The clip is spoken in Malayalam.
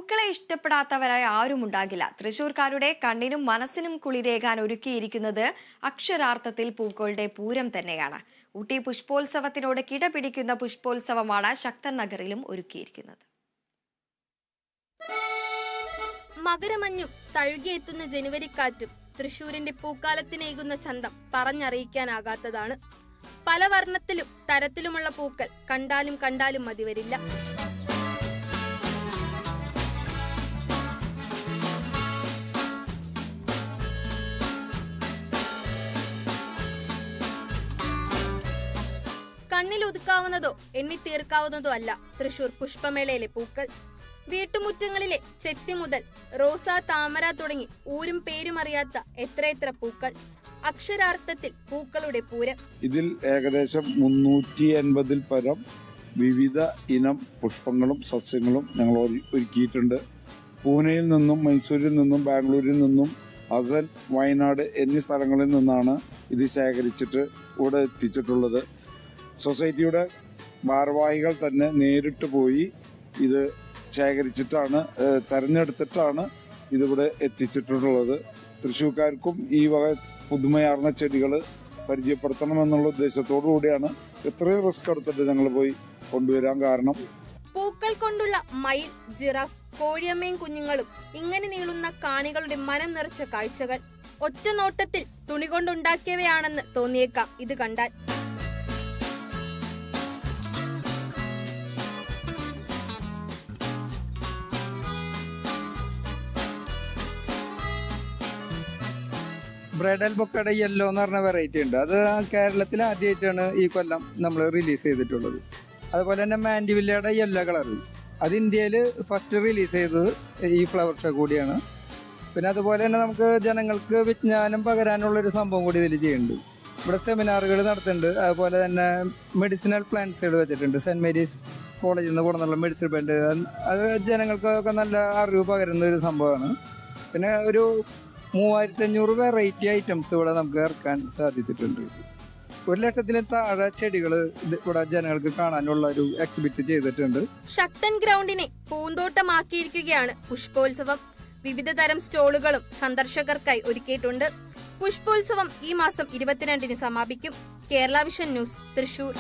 പൂക്കളെ ഇഷ്ടപ്പെടാത്തവരായി ആരും ഉണ്ടാകില്ല. തൃശൂർക്കാരുടെ കണ്ണിനും മനസ്സിനും കുളിരേകാൻ ഒരുക്കിയിരിക്കുന്നത് അക്ഷരാർത്ഥത്തിൽ പൂക്കളുടെ പൂരം തന്നെയാണ്. ഊട്ടി പുഷ്പോത്സവത്തിനോട് കിടപിടിക്കുന്ന പുഷ്പോത്സവമാണ് ശക്തൻ നഗറിലും ഒരുക്കിയിരിക്കുന്നത്. മകരമഞ്ഞും തഴുകിയെത്തുന്ന ജനുവരിക്കാറ്റും തൃശൂരിന്റെ പൂക്കാലത്തിനേകുന്ന ചന്തം പറഞ്ഞറിയിക്കാനാകാത്തതാണ്. പല വർണ്ണത്തിലും തരത്തിലുമുള്ള പൂക്കൾ കണ്ടാലും കണ്ടാലും മതിവരില്ല. കണ്ണിലൊതുക്കാവുന്നതോ എണ്ണിത്തീർക്കാവുന്നതോ അല്ല തൃശൂർ പുഷ്പമേളയിലെ പൂക്കൾ. വീട്ടുമുറ്റങ്ങളിലെ ചെത്തി മുതൽ റോസ, താമര തുടങ്ങി ഊരും പേരും അറിയാത്ത എത്രയെത്ര പൂക്കൾ. അക്ഷരാർത്ഥത്തിൽ പൂക്കളുടെ പൂരം. ഇതിൽ ഏകദേശം 380 പരം വിവിധ ഇനം പുഷ്പങ്ങളും സസ്യങ്ങളും ഞങ്ങൾ ഒരുക്കിയിട്ടുണ്ട്. പൂനെയിൽ നിന്നും, മൈസൂരിൽ നിന്നും, ബാംഗ്ലൂരിൽ നിന്നും, അസൻ, വയനാട് എന്നീ സ്ഥലങ്ങളിൽ നിന്നാണ് ഇത് ശേഖരിച്ചിട്ട് ഇവിടെ എത്തിച്ചിട്ടുള്ളത്. സൊസൈറ്റിയുടെ ഭാരവാഹികൾ തന്നെ നേരിട്ട് പോയി ഇത് ശേഖരിച്ചിട്ടാണ്, തെരഞ്ഞെടുത്തിട്ടാണ് ഇതിവിടെ എത്തിച്ചിട്ടുള്ളത്. തൃശ്ശൂർക്കാർക്കും ഈ വക പുതുമയാർന്ന ചെടികൾ പരിചയപ്പെടുത്തണമെന്നുള്ള ഉദ്ദേശത്തോടു കൂടിയാണ് ഇത്രയും റിസ്ക് എടുത്തിട്ട് ഞങ്ങൾ പോയി കൊണ്ടുവരാൻ കാരണം. പൂക്കൾ കൊണ്ടുള്ള മയിൽ, ജിറാഫ്, കോഴിയമ്മയും കുഞ്ഞുങ്ങളും ഇങ്ങനെ നീളുന്ന കാണികളുടെ മനം നിറച്ച കാഴ്ചകൾ ഒറ്റ നോട്ടത്തിൽ തുണി കൊണ്ടുണ്ടാക്കിയവയാണെന്ന് തോന്നിയേക്കാം ഇത് കണ്ടാൽ. ബ്രൈഡൽ ബൊക്കയുടെ യെല്ലോ എന്ന് പറഞ്ഞ വെറൈറ്റി ഉണ്ട്. അത് കേരളത്തിൽ ആദ്യമായിട്ടാണ് ഈ കൊല്ലം നമ്മൾ റിലീസ് ചെയ്തിട്ടുള്ളത്. അതുപോലെ തന്നെ മാൻഡിവില്ലയുടെ യെല്ലോ കളർ, അത് ഇന്ത്യയിൽ ഫസ്റ്റ് റിലീസ് ചെയ്തത് ഈ ഫ്ലവർ ഷോ കൂടിയാണ്. പിന്നെ അതുപോലെ തന്നെ നമുക്ക് ജനങ്ങൾക്ക് വിജ്ഞാനം പകരാനുള്ളൊരു സംഭവം കൂടി ഇതിൽ ചെയ്യുന്നുണ്ട്. ഇവിടെ സെമിനാറുകൾ നടത്തുന്നുണ്ട്. അതുപോലെ തന്നെ മെഡിസിനൽ പ്ലാന്റ്സുകൾ വെച്ചിട്ടുണ്ട്. സെൻറ്റ് മേരീസ് കോളേജിൽ നിന്ന് കൊണ്ടുവന്നുള്ള മെഡിസിൻ പ്ലാന്റ്, അത് ജനങ്ങൾക്കൊക്കെ നല്ല അറിവ് പകരുന്ന ഒരു സംഭവമാണ്. പിന്നെ ഒരു 3500 വെറൈറ്റി ഐറ്റംസ് ഇവിടെ നമുക്ക് ഇറക്കാൻ സാധിച്ചിട്ടുണ്ട്. 1,00,000 താഴെ ചെടികൾ ഇവിടെ ജനങ്ങൾക്ക് കാണാനുള്ള ഒരു എക്സിബിറ്റ് ചെയ്തിട്ടുണ്ട്. ശക്തൻ ഗ്രൗണ്ടിനെ പൂന്തോട്ടമാക്കിയിരിക്കുകയാണ് പുഷ്പോത്സവം. വിവിധ തരം സ്റ്റോളുകളും സന്ദർശകർക്കായി ഒരുക്കിയിട്ടുണ്ട്. പുഷ്പോത്സവം ഈ മാസം 22-ന് സമാപിക്കും. Kerala vision news, Thrissur.